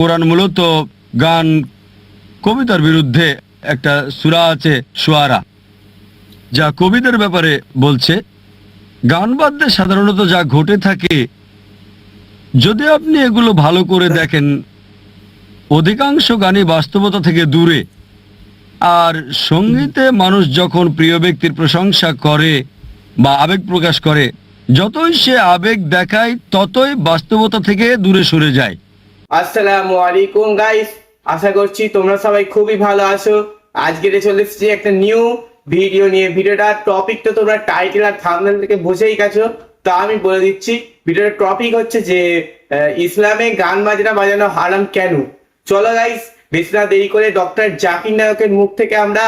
কোরআন মূলত গান কবিতার বিরুদ্ধে। একটা সূরা আছে শুআরা, যা কবিদের ব্যাপারে বলছে। গান বাদ্যে সাধারণত যা ঘটে থাকে, যদি আপনি এগুলো ভালো করে দেখেন, অধিকাংশ গানই বাস্তবতা থেকে দূরে। আর সঙ্গীতে মানুষ যখন প্রিয় ব্যক্তির প্রশংসা করে বা আবেগ প্রকাশ করে, যতই সে আবেগ দেখায় ততই বাস্তবতা থেকে দূরে সরে যায়। আসসালামু আলাইকুম গাইস, আশা করছি তোমরা সবাই খুবই ভালো আছো। আজকে চলে এসেছি একটা নিউ ভিডিও নিয়ে। ভিডিওটার টপিক তো তোমরা টাইটেল আর থাম্বনেল থেকে বুঝেই গেছো, তা আমি বলে দিচ্ছি। ভিডিওটার টপিক হচ্ছে যে ইসলামে গান বাজনা বাজানো হারাম কেন। চলো গাইস, বেশি না দেরি করে ডক্টর জাকির নায়কের মুখ থেকে আমরা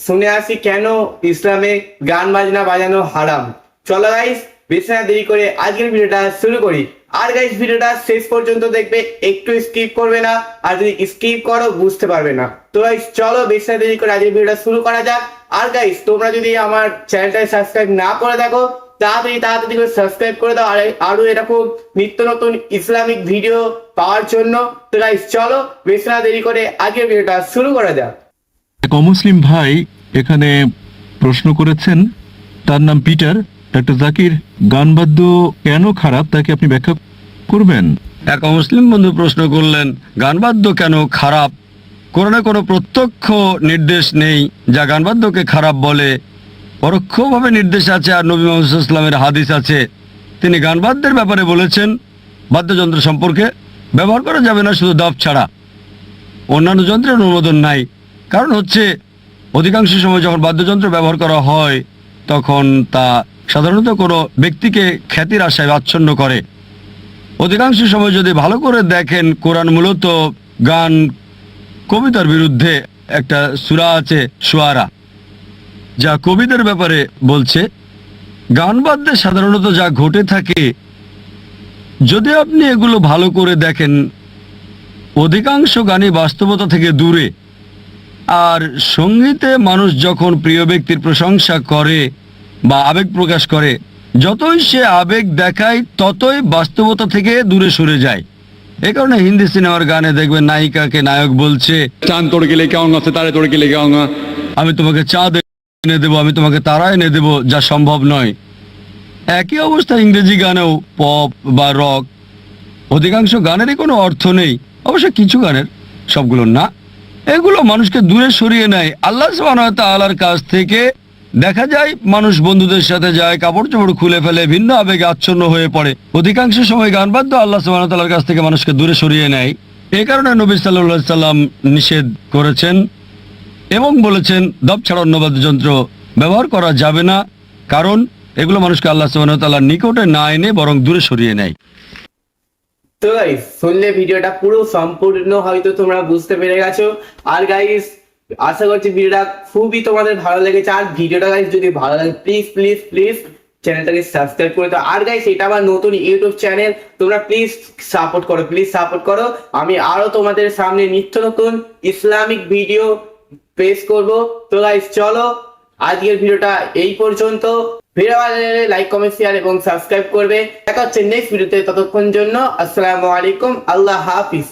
শুনে আসি কেন ইসলামে গান বাজনা বাজানো হারাম। চলো গাইস, বেশি না দেরি করে আজকের ভিডিওটা শুরু করি। আর গাইস, ভিডিওটা শেষ পর্যন্ত দেখবে, একটু স্কিপ করবে না, আর যদি স্কিপ করো বুঝতে পারবে না। তো গাইস চলো, বেশি না দেরি করে আজকের ভিডিওটা শুরু করা যাক। আর গাইস, তোমরা যদি আমার চ্যানেলটাকে সাবস্ক্রাইব না করে দেখো, তাড়াতাড়ি করে সাবস্ক্রাইব করে দাও, আর আরো এরকম নিত্য নতুন ইসলামিক ভিডিও পাওয়ার জন্য। তো গাইস চলো, বেশি না দেরি করে আজকের ভিডিওটা শুরু করা যাক। এক অমুসলিম ভাই এখানে প্রশ্ন করেছেন, তার নাম পিটার। ডক্টর জাকির, গান বাদ্য কেন খারাপ তাকে আপনি ব্যাখ্যা করবেন? এক মুসলিম বন্ধু প্রশ্ন করলেন, গান বাদ্য কেন খারাপ? কোরআনে কোনো প্রত্যক্ষ নির্দেশ নেই যা গান বাদ্যকে খারাপ বলে। পরোক্ষভাবে নির্দেশ আছে, আর নবী মুহাম্মদ সাল্লাল্লাহু আলাইহি ওয়াসাল্লামের হাদিস আছে। তিনি গান বাদ্যের ব্যাপারে বলেছেন, বাদ্যযন্ত্র সম্পর্কে ব্যবহার করা যাবে না শুধু দাফ ছাড়া, অন্যান্য যন্ত্রের অনুমোদন নাই। কারণ হচ্ছে, অধিকাংশ সময় যখন বাদ্যযন্ত্র ব্যবহার করা হয় তখন তা সাধারণত কোনো ব্যক্তিকে খ্যাতির আশায় আচ্ছন্ন করে। অধিকাংশ সময় যদি ভালো করে দেখেন, কোরআন মূলত গান কবিতার বিরুদ্ধে। একটা সূরা আছে শুআরা, যা কবিদের ব্যাপারে বলছে। গান বাদ্যে সাধারণত যা ঘটে থাকে, যদি আপনি এগুলো ভালো করে দেখেন, অধিকাংশ গানই বাস্তবতা থেকে দূরে। আর সঙ্গীতে মানুষ যখন প্রিয় ব্যক্তির প্রশংসা করে বা আবেগ প্রকাশ করে, যতই সে আবেগ দেখায় ততই বাস্তবতা থেকে দূরে সরে যায়। এই কারণে হিন্দি সিনেমার গানে দেখবেন নায়িকাকে নায়ক বলছে, चांद तोड़ के लेके आऊंगा, सितारे तोड़ के लेके आऊंगा। আমি তোমাকে চাঁদ এনে দেবো, আমি তোমাকে তারা এনে দেবো, যা সম্ভব নয়। একই অবস্থা ইংরেজি গানেও, পপ বা রক। অধিকাংশ গানেরই কোনো অর্থ নেই, অবশ্য কিছু গানের, সবগুলো না। এগুলো মানুষকে দূরে সরিয়ে নেয় আল্লাহ সুবহানাহু ওয়া তাআলার কাছ থেকে। দেখা যায় মানুষ বন্ধুদের সাথে যায়, কাপড় চোপড় খুলে ফেলে, ভিন্ন আবেগে আচ্ছন্ন হয়ে পড়ে। অধিকাংশ সময় গান বাদ্য আল্লাহ সুবহানাহু ওয়া তাআলার কাছ থেকে মানুষকে দূরে সরিয়ে নেয়। এই কারণে নবী সাল্লাল্লাহু আলাইহি সাল্লাম নিষেধ করেছেন এবং বলেছেন, দপ ছাড়া অন্য বাদ্যযন্ত্র ব্যবহার করা যাবে না, কারণ এগুলো মানুষকে আল্লাহ সুবহানাহু ওয়া তাআলার নিকটে না এনে বরং দূরে সরিয়ে নেয়। তো গাইস, শুনলে ভিডিওটা পুরো সম্পূর্ণ হয়তো তোমরা বুঝতে পেরে গেছো। আর গাইস, আশা করছি ভিডিওটা খুবই তোমাদের ভালো লেগেছে। আর ভিডিওটা গাইস যদি ভালো লাগে, প্লিজ প্লিজ প্লিজ চ্যানেলটাকে সাবস্ক্রাইব করে দাও। আর গাইস, এটা আমার নতুন ইউটিউব চ্যানেল, তোমরা প্লিজ সাপোর্ট করো, প্লিজ সাপোর্ট করো। আমি আরো তোমাদের সামনে নিত্য নতুন ইসলামিক ভিডিও পেশ করব। তো গাইস চলো, আজকের ভিডিওটা এই পর্যন্ত। ভিডিও ভালো লাগলে লাইক, কমেন্ট, শেয়ার এবং সাবস্ক্রাইব করবে। দেখা হচ্ছে নেক্সট ভিডিওতে। ততক্ষণ জন্য আসসালামু আলাইকুম, আল্লাহ হাফিজ।